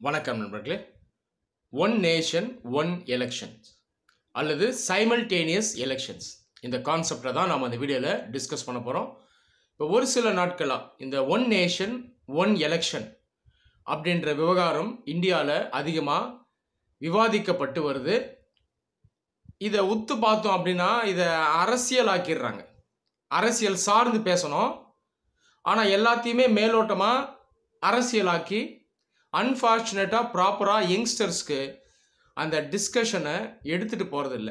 வணக்கம் நண்பர்களே. One nation one elections அல்லது சைமல்டேனியஸ் எலெக்ஷன்ஸ் இந்த கான்செப்டை தான் நாம் அந்த வீடியோவில் டிஸ்கஸ் பண்ண போகிறோம். இப்போ ஒரு சில நாட்களாக இந்த ஒன் நேஷன் ஒன் எலெக்ஷன் அப்படின்ற விவகாரம் இந்தியாவில் அதிகமாக விவாதிக்கப்பட்டு வருது. இதை உத்து பார்த்தோம் அப்படின்னா இதை அரசியலாக்கிடுறாங்க. அரசியல் சார்ந்து பேசணும், ஆனால் எல்லாத்தையுமே மேலோட்டமாக அரசியலாக்கி அன்ஃபார்ச்சுனேட்டாக ப்ராப்பராக யங்ஸ்டர்ஸ்க்கு அந்த டிஸ்கஷனை எடுத்துகிட்டு போகிறதில்ல.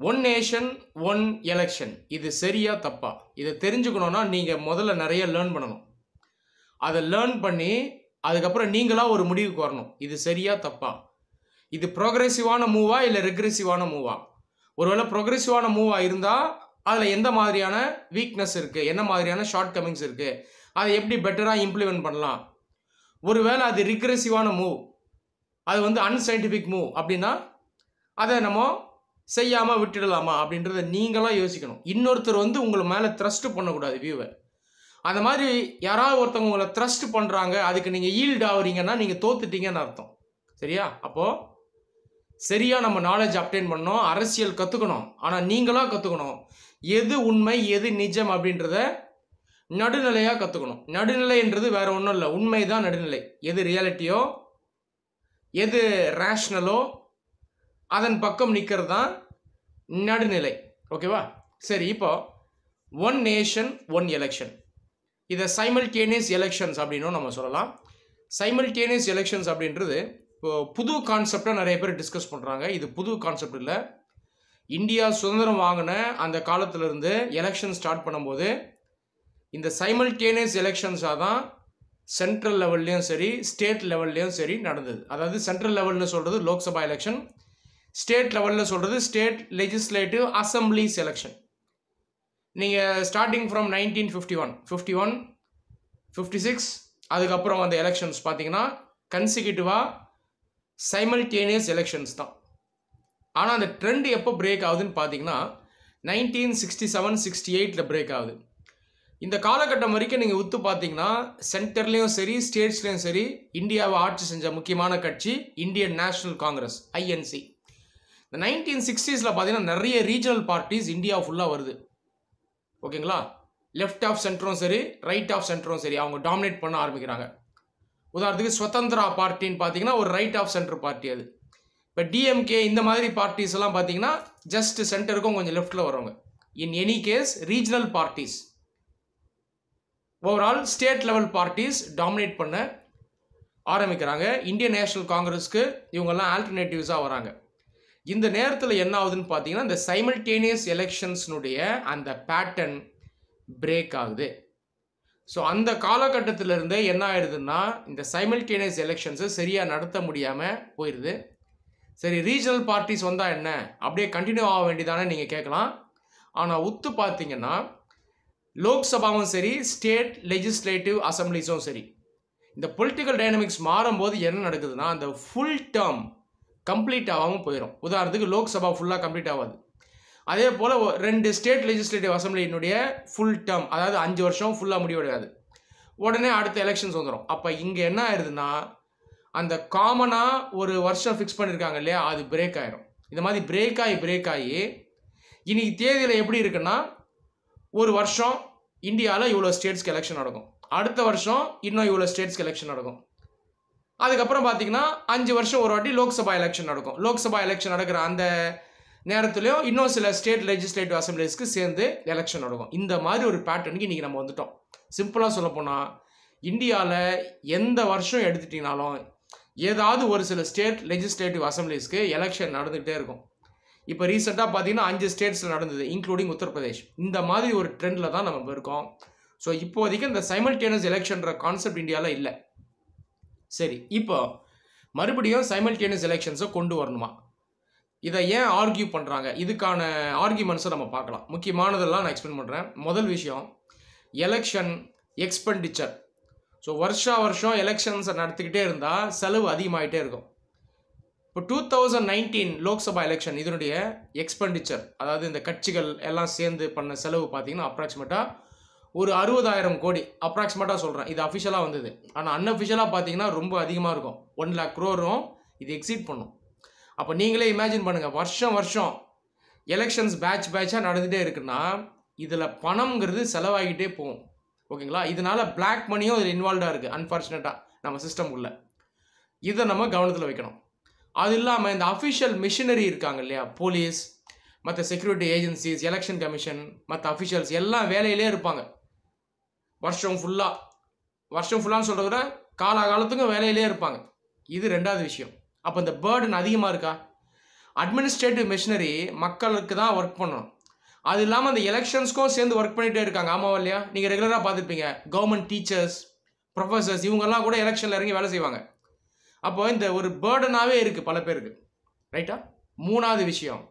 ஒன் நேஷன் ஒன் எலெக்ஷன் இது சரியா தப்பா இதை தெரிஞ்சுக்கணுன்னா நீங்கள் முதல்ல நிறைய லேர்ன் பண்ணணும். அதை லேர்ன் பண்ணி அதுக்கப்புறம் நீங்களாக ஒரு முடிவுக்கு வரணும். இது சரியா தப்பா, இது ப்ரோக்ரெசிவான மூவா இல்லை ரெக்ரெசிவான மூவா. ஒருவேளை ப்ரோக்ரெசிவான மூவாக இருந்தால் அதில் எந்த மாதிரியான வீக்னஸ் இருக்குது, என்ன மாதிரியான ஷார்ட் கமிங்ஸ் இருக்குது, அதை எப்படி பெட்டராக இம்ப்ளிமெண்ட் பண்ணலாம். ஒருவேளை அது ரிக்ரெசிவான மூவ், அது அன்சைன்டிஃபிக் மூவ் அப்படின்னா அதை நம்ம செய்யாமல் விட்டுடலாமா அப்படின்றத நீங்களாக யோசிக்கணும். இன்னொருத்தர் உங்களை மேலே த்ரஸ்ட் பண்ணக்கூடாது வியூவை. அந்த மாதிரி யாராவது ஒருத்தவங்க உங்களை த்ரஸ்ட் பண்ணுறாங்க, அதுக்கு நீங்கள் ஈல்டு ஆகுறீங்கன்னா நீங்கள் தோத்துட்டீங்கன்னு அர்த்தம். சரியா? அப்போது சரியாக நம்ம நாலேஜ் அப்டெயின் பண்ணணும், அரசியல் கற்றுக்கணும். ஆனால் நீங்களாக கற்றுக்கணும் எது உண்மை எது நிஜம் அப்படின்றத நடுநிலையாக கற்றுக்கணும். நடுநிலைன்றது வேற ஒன்றும் இல்லை, உண்மை தான் நடுநிலை. எது ரியாலிட்டியோ எது ரேஷ்னலோ அதன் பக்கம் நிற்கிறது தான் நடுநிலை. ஓகேவா? சரி, இப்போ ஒன் நேஷன் ஒன் எலெக்ஷன், இதை சைமல்டேனியஸ் எலெக்ஷன்ஸ் அப்படின்னும் நம்ம சொல்லலாம். சைமல்டேனியஸ் எலெக்ஷன்ஸ் அப்படின்றது இப்போ புது கான்செப்டாக நிறைய பேர் டிஸ்கஸ் பண்ணுறாங்க. இது புது கான்செப்ட் இல்லை. இந்தியா சுதந்திரம் வாங்கின அந்த காலத்திலிருந்து எலெக்ஷன் ஸ்டார்ட் பண்ணும்போது இந்த சைமல்டேனியஸ் எலெக்ஷன்ஸாக தான் சென்ட்ரல் லெவல்லையும் சரி ஸ்டேட் லெவல்லையும் சரி நடந்தது. அதாவது சென்ட்ரல் லெவலில் சொல்கிறது லோக்சபா எலெக்ஷன், ஸ்டேட் லெவலில் சொல்கிறது ஸ்டேட் லெஜிஸ்லேட்டிவ் அசம்பிளிஸ் எலெக்ஷன். நீங்கள் ஸ்டார்டிங் ஃப்ரம் 1951, 51, 56 அதுக்கப்புறம் அந்த எலெக்ஷன்ஸ் பார்த்தீங்கன்னா கன்சிக்யூட்டிவாக சைமல்டேனியஸ் எலெக்ஷன்ஸ் தான். ஆனால் அந்த ட்ரெண்ட் எப்போ பிரேக் ஆகுதுன்னு பார்த்தீங்கன்னா 1967, 68 பிரேக் ஆகுது. இந்த காலகட்டம் வரைக்கும் நீங்கள் உத்து பார்த்தீங்கன்னா சென்டர்லேயும் சரி ஸ்டேட்ஸ்லேயும் சரி இந்தியாவை ஆட்சி செஞ்ச முக்கியமான கட்சி இந்தியன் நேஷனல் காங்கிரஸ், ஐஎன்சி. இந்த 1960s பார்த்தீங்கன்னா நிறைய ரீஜனல் பார்ட்டிஸ் இந்தியா ஃபுல்லாக வருது. ஓகேங்களா? லெஃப்ட் ஆஃப் சென்டரும் சரி ரைட் ஆஃப் சென்டரும் சரி அவங்க டாமினேட் பண்ண ஆரம்பிக்கிறாங்க. உதாரணத்துக்கு ஸ்வதந்திரா பார்ட்டின்னு பார்த்தீங்கன்னா ஒரு ரைட் ஆஃப் சென்டர் பார்ட்டி. அது இப்போ டிஎம்கே இந்த மாதிரி பார்ட்டிஸ் எல்லாம் பார்த்தீங்கன்னா ஜஸ்ட் சென்டருக்கும் கொஞ்சம் லெஃப்டில் வரவங்க. In any case regional parties, overall state level parties dominate பண்ண ஆரம்பிக்கிறாங்க. இந்தியன் நேஷனல் காங்கிரஸ்க்கு இவங்கெல்லாம் ஆல்டர்னேட்டிவ்ஸாக வராங்க. இந்த நேரத்தில் என்ன ஆகுதுன்னு பார்த்தீங்கன்னா இந்த சைமல்டேனியஸ் எலெக்ஷன்ஸ்னுடைய அந்த பேட்டர்ன் பிரேக் ஆகுது. ஸோ அந்த காலகட்டத்திலிருந்தே என்ன ஆயிடுதுன்னா இந்த சைமல்டேனியஸ் எலெக்ஷன்ஸை சரியாக நடத்த முடியாமல் போயிடுது. சரி, ரீஜனல் பார்ட்டிஸ் வந்தால் என்ன, அப்படியே கண்டினியூ ஆக வேண்டியதானே நீங்கள் கேட்கலாம். ஆனால் உத்து பார்த்தீங்கன்னா லோக்சபாவும் சரி ஸ்டேட் லெஜிஸ்லேட்டிவ் அசம்பிளிஸும் சரி இந்த பொலிட்டிக்கல் டைனமிக்ஸ் மாறும்போது என்ன நடக்குதுன்னா அந்த ஃபுல் டேர்ம் கம்ப்ளீட் ஆகாமல் போயிடும். உதாரணத்துக்கு லோக்சபா ஃபுல்லாக கம்ப்ளீட் ஆகாது. அதே போல் 2 ஸ்டேட் லெஜிஸ்லேட்டிவ் அசம்பிளியினுடைய ஃபுல் டேர்ம், அதாவது 5 வருஷம் ஃபுல்லாக முடிவடையாது. உடனே அடுத்த எலெக்ஷன்ஸ் வந்துடும். அப்போ இங்கே என்ன ஆயிடுதுன்னா அந்த காமனாக ஒரு வருஷம் ஃபிக்ஸ் பண்ணியிருக்காங்க இல்லையா, அது பிரேக் ஆகிடும். இந்த மாதிரி பிரேக் ஆகி இன்னைக்கு தேதியில் எப்படி இருக்குன்னா ஒரு வருஷம் இந்தியாவில் இவ்வளோ ஸ்டேட்ஸ்க்கு எலெக்ஷன் நடக்கும், அடுத்த வருஷம் இன்னும் இவ்வளோ ஸ்டேட்ஸ்க்கு எலெக்ஷன் நடக்கும், அதுக்கப்புறம் பார்த்தீங்கன்னா 5 வருஷம் ஒரு வாட்டி லோக்சபா எலெக்ஷன் நடக்கும். லோக்சபா எலெக்ஷன் நடக்கிற அந்த நேரத்துலையும் இன்னும் சில ஸ்டேட் லெஜிஸ்லேட்டிவ் அசம்பிளிஸ்க்கு சேர்ந்து எலெக்ஷன் நடக்கும். இந்த மாதிரி ஒரு பேட்டர்னுக்கு இன்றைக்கி நம்ம வந்துட்டோம். சிம்பிளாக சொல்லப்போனால் இந்தியாவில் எந்த வருஷம் எடுத்துட்டிங்கனாலும் ஏதாவது ஒரு சில ஸ்டேட் லெஜிஸ்லேட்டிவ் அசம்பிளிஸ்க்கு எலெக்ஷன் நடந்துகிட்டே இருக்கும். இப்போ ரீசெண்டாக பார்த்தீங்கன்னா 5 ஸ்டேட்ஸில் நடந்தது, இன்க்ளூடிங் உத்தரப்பிரதேஷ். இந்த மாதிரி ஒரு ட்ரெண்டில் தான் நம்ம இருக்கோம். ஸோ இப்போதைக்கு இந்த சைமல்டேனியஸ் எலெக்ஷன்ற கான்செப்ட் இந்தியாவில் இல்லை. சரி, இப்போ மறுபடியும் சைமல்டேனியஸ் எலெக்ஷன்ஸை கொண்டு வரணுமா, இதை ஏன் ஆர்கியூ பண்ணுறாங்க, இதுக்கான ஆர்கியூமெண்ட்ஸை நம்ம பார்க்கலாம். முக்கியமானதெல்லாம் நான் எக்ஸ்பிளைன் பண்ணுறேன். முதல் விஷயம் எலெக்ஷன் எக்ஸ்பெண்டிச்சர். ஸோ வருஷம் எலெக்ஷன்ஸை நடத்திக்கிட்டே இருந்தால் செலவு அதிகமாகிட்டே இருக்கும். இப்போ 2019 லோக்சபா எலெக்ஷன் இதனுடைய எக்ஸ்பெண்டிச்சர், அதாவது இந்த கட்சிகள் எல்லாம் சேர்ந்து பண்ண செலவு பார்த்தீங்கன்னா அப்ராக்சிமேட்டாக ஒரு 60,000 கோடி அப்ராக்சிமேட்டாக சொல்கிறேன். இது அஃபிஷியலாக வந்தது. ஆனால் அன்அஃபிஷியலாக பார்த்தீங்கன்னா ரொம்ப அதிகமாக இருக்கும். 1 lakh crore இது எக்ஸீட் பண்ணும். அப்போ நீங்களே இமேஜின் பண்ணுங்கள், வருஷம் வருஷம் எலெக்ஷன்ஸ் பேட்சாக நடந்துகிட்டே இருக்குன்னா இதில் பணம்ங்கிறது செலவாகிட்டே போகும். ஓகேங்களா? இதனால பிளாக் மணியும் இதில் இன்வால்வ்டாக இருக்குது அன்ஃபார்ச்சுனேட்டாக நம்ம சிஸ்டம்குள்ளே. இதை நம்ம கவனத்தில் வைக்கணும். அது இல்லாமல் இந்த அஃபிஷியல் மிஷினரி இருக்காங்க இல்லையா, போலீஸ், மற்ற செக்யூரிட்டி ஏஜென்சிஸ், எலெக்ஷன் கமிஷன், மற்ற அஃபிஷியல்ஸ் எல்லாம் வேலையிலே இருப்பாங்க வருஷம் ஃபுல்லான்னு சொல்கிறத விட காலகாலத்துக்கும் வேலையிலே இருப்பாங்க. இது ரெண்டாவது விஷயம். அப்போ இந்த பேர்டன் அதிகமாக இருக்கா? அட்மினிஸ்ட்ரேட்டிவ் மிஷினரி மக்களுக்கு தான் ஒர்க் பண்ணணும். அது இல்லாமல் அந்த எலெக்ஷன்ஸ்க்கும் சேர்ந்து ஒர்க் பண்ணிகிட்டே இருக்காங்க. ஆமாவா இல்லையா? நீங்கள் ரெகுலராக பார்த்துருப்பீங்க, கவர்மெண்ட் டீச்சர்ஸ், ப்ரொஃபஸர்ஸ் இவங்கெல்லாம் கூட எலெக்ஷனில் இறங்கி வேலை செய்வாங்க. அப்போ இந்த ஒரு பேர்டனாகவே இருக்குது பல பேருக்கு. ரைட்டா? மூணாவது விஷயம்,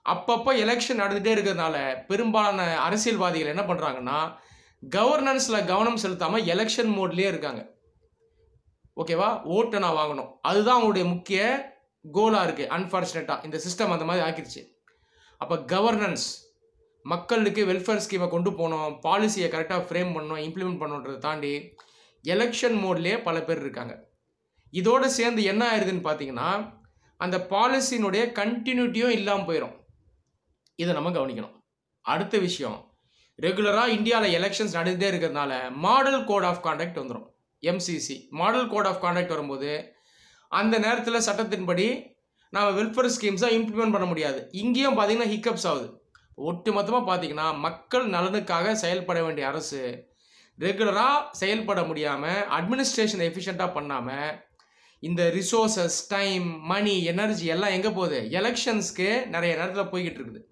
அப்பப்போ எலெக்ஷன் நடந்துகிட்டே இருக்கிறதுனால பெரும்பாலான அரசியல்வாதிகள் என்ன பண்ணுறாங்கன்னா கவர்னன்ஸில் கவனம் செலுத்தாமல் எலெக்ஷன் மோட்லேயே இருக்காங்க. ஓகேவா? ஓட்டை நான் வாங்கணும், அதுதான் அவங்களுடைய முக்கிய கோலாக இருக்குது. அன்ஃபார்ச்சுனேட்டாக இந்த சிஸ்டம் அந்த மாதிரி ஆக்கிடுச்சு. அப்போ கவர்னன்ஸ், மக்களுக்கு வெல்ஃபேர் ஸ்கீமை கொண்டு போகணும், பாலிசியை கரெக்டாக ஃப்ரேம் பண்ணணும், இம்ப்ளிமெண்ட் பண்ணணுன்றதை தாண்டி எலெக்ஷன் மோட்லேயே பல பேர் இருக்காங்க. இதோடு சேர்ந்து என்ன ஆயிடுதுன்னு பார்த்தீங்கன்னா அந்த பாலிசியினுடைய கண்டினியூட்டியும் இல்லாமல் போயிடும். இதை நம்ம கவனிக்கணும். அடுத்த விஷயம், ரெகுலராக இந்தியாவில் எலெக்ஷன்ஸ் நடந்துகிட்டே இருக்கிறதுனால மாடல் கோட் ஆஃப் கான்டக்ட் வந்துடும். MCC model code of conduct வரும்போது அந்த நேரத்தில் சட்டத்தின்படி நம்ம வெல்ஃபேர் ஸ்கீம்ஸாக இம்ப்ளிமெண்ட் பண்ண முடியாது. இங்கேயும் பார்த்தீங்கன்னா ஹிக்கப்ஸ் ஆகுது. ஒட்டு மொத்தமாக பார்த்தீங்கன்னா மக்கள் நலனுக்காக செயல்பட வேண்டிய அரசு ரெகுலராக செயல்பட முடியாமல், அட்மினிஸ்ட்ரேஷன் எஃபிஷியண்ட்டாக பண்ணாமல், இந்த ரிசோர்ஸஸ், டைம், மணி, எனர்ஜி எல்லாம் எங்கே போகுது? எலெக்ஷன்ஸ்க்கு நிறைய நேரத்தில் போய்கிட்டு இருக்குது.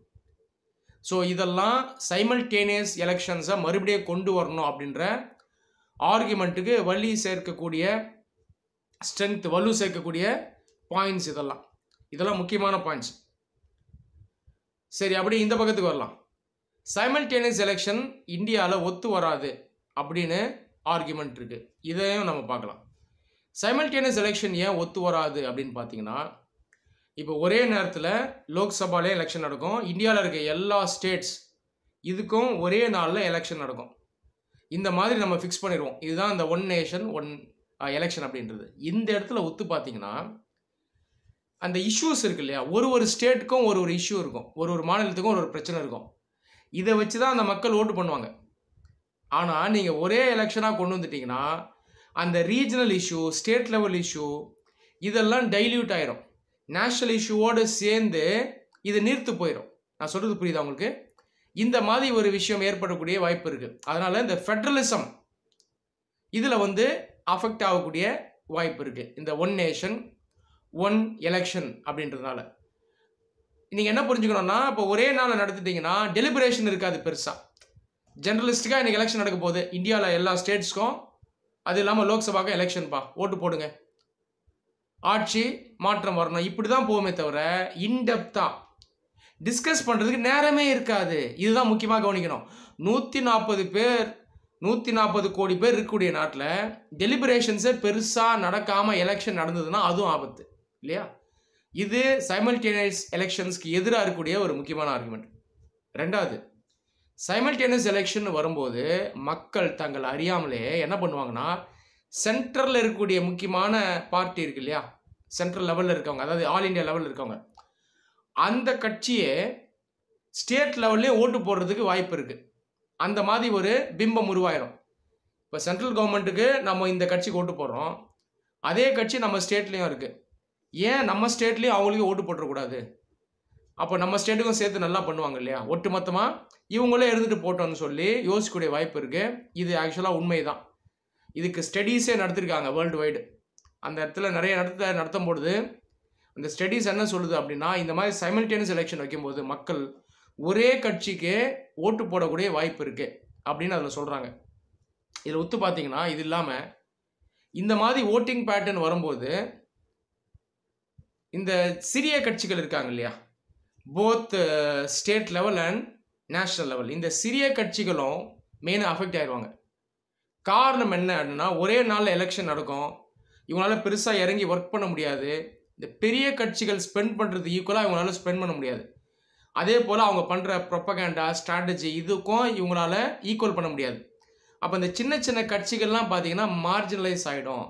ஸோ இதெல்லாம் சைமல்டேனியஸ் எலெக்ஷன்ஸை மறுபடியும் கொண்டு வரணும் அப்படின்ற ஆர்குமெண்ட்டுக்கு வலு சேர்க்கக்கூடிய பாயிண்ட்ஸ். இதெல்லாம் முக்கியமான பாயிண்ட்ஸ். சரி, அப்படி இந்த பக்கத்துக்கு வரலாம். சைமல்டேனியஸ் எலெக்ஷன் இந்தியாவில் ஒத்து வராது அப்படின்னு ஆர்குமெண்ட் இருக்குது. இதையும் நம்ம பார்க்கலாம். சைமல்டேனியஸ் எலெக்ஷன் ஏன் ஒத்து வராது அப்படின்னு பார்த்தீங்கன்னா, இப்போ ஒரே நேரத்தில் லோக்சபாலே எலெக்ஷன் நடக்கும். இந்தியாவில் இருக்க எல்லா ஸ்டேட்ஸ் இதுக்கும் ஒரே நாளில் எலெக்ஷன் நடக்கும். இந்த மாதிரி நம்ம ஃபிக்ஸ் பண்ணிடுவோம். இதுதான் இந்த ஒன் நேஷன் ஒன் எலெக்ஷன் அப்படின்றது. இந்த இடத்துல ஒத்து பார்த்தீங்கன்னா அந்த இஷ்யூஸ் இருக்கு இல்லையா, ஒரு ஸ்டேட்டுக்கும் ஒரு இஷ்யூ இருக்கும், ஒரு மாநிலத்துக்கும் ஒரு பிரச்சனை இருக்கும். இதை வச்சு தான் அந்த மக்கள் ஓட்டு பண்ணுவாங்க. ஆனால் நீங்கள் ஒரே எலெக்ஷனாக கொண்டு வந்துட்டிங்கன்னா அந்த regional issue, state level issue இதெல்லாம் டைல்யூட் ஆயிரும். நேஷ்னல் இஷ்யூவோடு சேர்ந்து இது நீர்த்து போயிடும். நான் சொல்கிறது புரியுதா உங்களுக்கு? இந்த மாதிரி ஒரு விஷயம் ஏற்படக்கூடிய வாய்ப்பு இருக்குது. அதனால் இந்த ஃபெட்ரலிசம் இதில் அஃபெக்ட் ஆகக்கூடிய வாய்ப்பு இருக்குது. இந்த ஒன் நேஷன் ஒன் எலெக்ஷன் அப்படின்றதுனால நீங்கள் என்ன புரிஞ்சுக்கணும்னா, இப்போ ஒரே நாளில் நடத்திட்டிங்கன்னா டெலிபரேஷன் இருக்காது பெருசாக. ஜெனரலிஸ்டிக்காக இன்றைக்கி எலெக்ஷன் நடக்க போகுது இந்தியாவில் எல்லா ஸ்டேட்ஸ்க்கும். அது இல்லாமல் லோக்சபாவுக்கு எலெக்ஷன்ப்பா, ஓட்டு போடுங்க, ஆட்சி மாற்றம் வரணும், இப்படி தான் போகுமே தவிர இன்டெப்த்தாக டிஸ்கஸ் பண்ணுறதுக்கு நேரமே இருக்காது. இதுதான் முக்கியமாக கவனிக்கணும். 140 கோடி பேர் இருக்கக்கூடிய நாட்டில் டெலிபரேஷன்ஸே பெருசாக நடக்காமல் எலெக்ஷன் நடந்ததுன்னா அதுவும் ஆபத்து இல்லையா? இது சைமல்டேனியஸ் எலெக்ஷன்ஸ்க்கு எதிராக இருக்கக்கூடிய ஒரு முக்கியமான ஆர்குமெண்ட். ரெண்டாவது, சைமல்டேனியஸ் எலெக்ஷன் வரும்போது மக்கள் தங்கள் அறியாமலே என்ன பண்ணுவாங்கன்னா, சென்ட்ரலில் இருக்கக்கூடிய முக்கியமான பார்ட்டி இருக்கு இல்லையா, சென்ட்ரல் லெவலில் இருக்கவங்க, அதாவது ஆல் இண்டியா லெவலில் இருக்கவங்க, அந்த கட்சியே ஸ்டேட் லெவல்லே ஓட்டு போடுறதுக்கு வாய்ப்பு இருக்குது. அந்த மாதிரி ஒரு பிம்பம் உருவாயிரும். இப்போ சென்ட்ரல் கவர்மெண்ட்டுக்கு நம்ம இந்த கட்சிக்கு ஓட்டு போடுறோம், அதே கட்சி நம்ம ஸ்டேட்லேயும் இருக்குது. ஏன் நம்ம ஸ்டேட்லேயும் அவங்களுக்கும் ஓட்டு போட்டுறக்கூடாது? அப்போ நம்ம ஸ்டேட்டுக்கும் சேர்த்து நல்லா பண்ணுவாங்க இல்லையா? ஒட்டு மொத்தமாக இவங்களே இருந்துட்டு போட்டோன்னு சொல்லி யோசிக்கக்கூடிய வாய்ப்பு இருக்குது. இது ஆக்சுவலாக உண்மை தான். இதுக்கு ஸ்டடீஸே நடத்திருக்காங்க வேர்ல்டு வைடு. அந்த இடத்துல நிறைய நடத்தும் பொழுது அந்த ஸ்டடீஸ் என்ன சொல்லுது அப்படின்னா, இந்த மாதிரி சைமல்டேனியஸ் எலெக்ஷன் வைக்கும்போது மக்கள் ஒரே கட்சிக்கு ஓட்டு போடக்கூடிய வாய்ப்பு இருக்குது அப்படின்னு அதில் சொல்கிறாங்க. இதில் ஒத்து பார்த்தீங்கன்னா, இது இல்லாமல் இந்த மாதிரி ஓட்டிங் பேட்டர்ன் வரும்போது இந்த சிறிய கட்சிகள் இருக்காங்க இல்லையா, both state level and national level, இந்த சிறிய கட்சிகளும் மெயினாக அஃபெக்ட் ஆகிடுவாங்க. காரணம் என்ன அப்படின்னா, ஒரே நாளில் எலெக்ஷன் நடக்கும், இவங்களால பெருசாக இறங்கி ஒர்க் பண்ண முடியாது. இந்த பெரிய கட்சிகள் ஸ்பெண்ட் பண்ணுறது ஈக்குவலாக இவங்களால ஸ்பெண்ட் பண்ண முடியாது. அதே போல் அவங்க பண்ணுற ப்ரொப்பகேண்டா ஸ்ட்ராட்டஜி இதுக்கும் இவங்களால ஈக்குவல் பண்ண முடியாது. அப்போ இந்த சின்ன சின்ன கட்சிகள்லாம் பார்த்தீங்கன்னா மார்ஜினலைஸ் ஆகிடும்.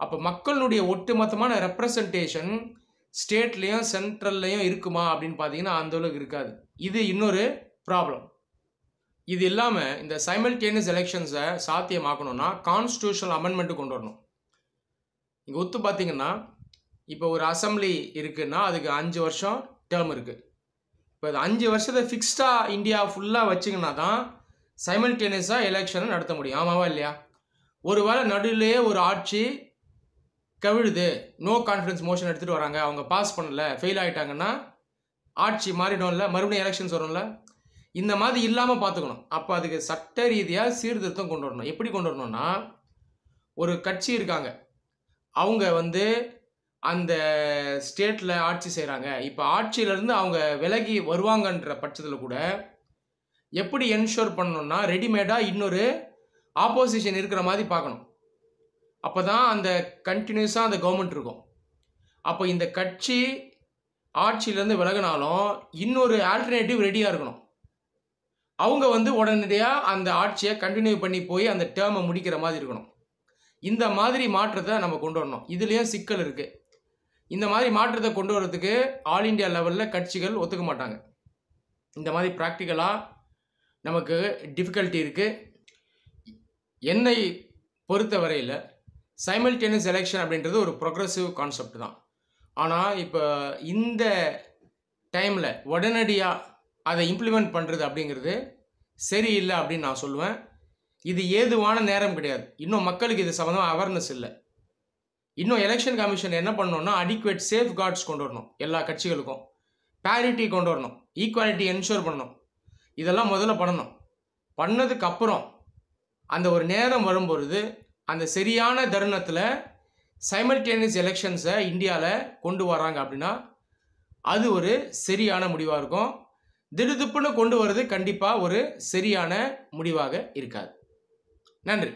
அப்போ மக்களுடைய ஒட்டுமொத்தமான ரெப்ரசன்டேஷன் ஸ்டேட்லேயும் சென்ட்ரல்லையும் இருக்குமா அப்படின்னு பார்த்தீங்கன்னா அந்தளவுக்கு இருக்காது. இது இன்னொரு ப்ராப்ளம். இது இல்லாமல் இந்த சைமல்டேனியஸ் எலெக்ஷன்ஸை சாத்தியமாக்கணும்னா கான்ஸ்டியூஷனல் அமெண்ட்மெண்ட்டு கொண்டு வரணும். இங்கே ஒத்து பார்த்தீங்கன்னா இப்போ ஒரு அசம்பிளி இருக்குன்னா அதுக்கு 5 வருஷம் டேர்ம் இருக்குது. இப்போ அது 5 வருஷத்தை ஃபிக்ஸ்டாக இந்தியா ஃபுல்லாக வச்சிங்கன்னா தான் சைமல்டேனியஸாக எலெக்ஷனை நடத்த முடியும். ஆமாவா இல்லையா? ஒரு வேளை நடுவிலேயே ஒரு ஆட்சி கவிழுது, நோ கான்ஃபிடன்ஸ் மோஷன் எடுத்துகிட்டு வராங்க, அவங்க பாஸ் பண்ணல, ஃபெயில் ஆகிட்டாங்கன்னா ஆட்சி மாறிடும்ல, மறுபடியும் எலெக்ஷன்ஸ் வரும்ல. இந்த மாதிரி இல்லாமல் பார்த்துக்கணும். அப்போ அதுக்கு சட்ட ரீதியாக சீர்திருத்தம் கொண்டு வரணும். எப்படி கொண்டு வரணும்னா, ஒரு கட்சி இருக்காங்க, அவங்க அந்த ஸ்டேட்டில் ஆட்சி செய்கிறாங்க. இப்போ ஆட்சியிலேருந்து அவங்க விலகி வருவாங்கன்ற பட்சத்தில் கூட எப்படி என்ஷோர் பண்ணணும்னா ரெடிமேடாக இன்னொரு ஆப்போசிஷன் இருக்கிற மாதிரி பார்க்கணும். அப்போ தான் அந்த கண்டினியூஸாக அந்த கவர்மெண்ட் இருக்கும். அப்போ இந்த கட்சி ஆட்சியிலேருந்து விலகினாலும் இன்னொரு ஆல்டர்னேட்டிவ் ரெடியாக இருக்கணும். அவங்க உடனடியாக அந்த ஆட்சியை கண்டினியூ பண்ணி போய் அந்த டேர்மை முடிக்கிற மாதிரி இருக்கணும். இந்த மாதிரி மாற்றத்தை நம்ம கொண்டு வரணும். இதுலேயும் சிக்கல் இருக்குது. இந்த மாதிரி மாற்றத்தை கொண்டு வரதுக்கு ஆல் இண்டியா லெவலில் கட்சிகள் ஒத்துக்க மாட்டாங்க. இந்த மாதிரி ப்ராக்டிக்கலாக நமக்கு டிஃபிகல்ட்டி இருக்குது. என்னை பொறுத்த வரையில் சைமல்டேனியஸ் எலெக்ஷன் அப்படின்றது ஒரு ப்ரொக்ரெசிவ் கான்செப்ட் தான். ஆனால் இப்போ இந்த டைமில் உடனடியாக அதை இம்ப்ளிமெண்ட் பண்ணுறது அப்படிங்கிறது சரியில்லை அப்படின்னு நான் சொல்லுவேன். இது ஏதுவான நேரம் கிடையாது. இன்னும் மக்களுக்கு இது சம்மந்தமாக அவேர்னஸ் இல்லை. இன்னும் எலெக்ஷன் கமிஷன் என்ன பண்ணணும்னா அடிக்குவேட் சேஃப் கார்ட்ஸ் கொண்டு வரணும். எல்லா கட்சிகளுக்கும் பேரிட்டி கொண்டு வரணும், ஈக்குவாலிட்டி என்ஷோர் பண்ணணும். இதெல்லாம் முதல்ல பண்ணணும். பண்ணதுக்கப்புறம் அந்த ஒரு நேரம் வரும்பொழுது அந்த சரியான தருணத்தில் சைமல்டேனியஸ் எலெக்ஷன்ஸை இந்தியாவில் கொண்டு வராங்க அப்படின்னா அது ஒரு சரியான முடிவாக இருக்கும். திடுதிப்புன்னு கொண்டு வர்றது கண்டிப்பாக ஒரு சரியான முடிவாக இருக்காது. நன்றி.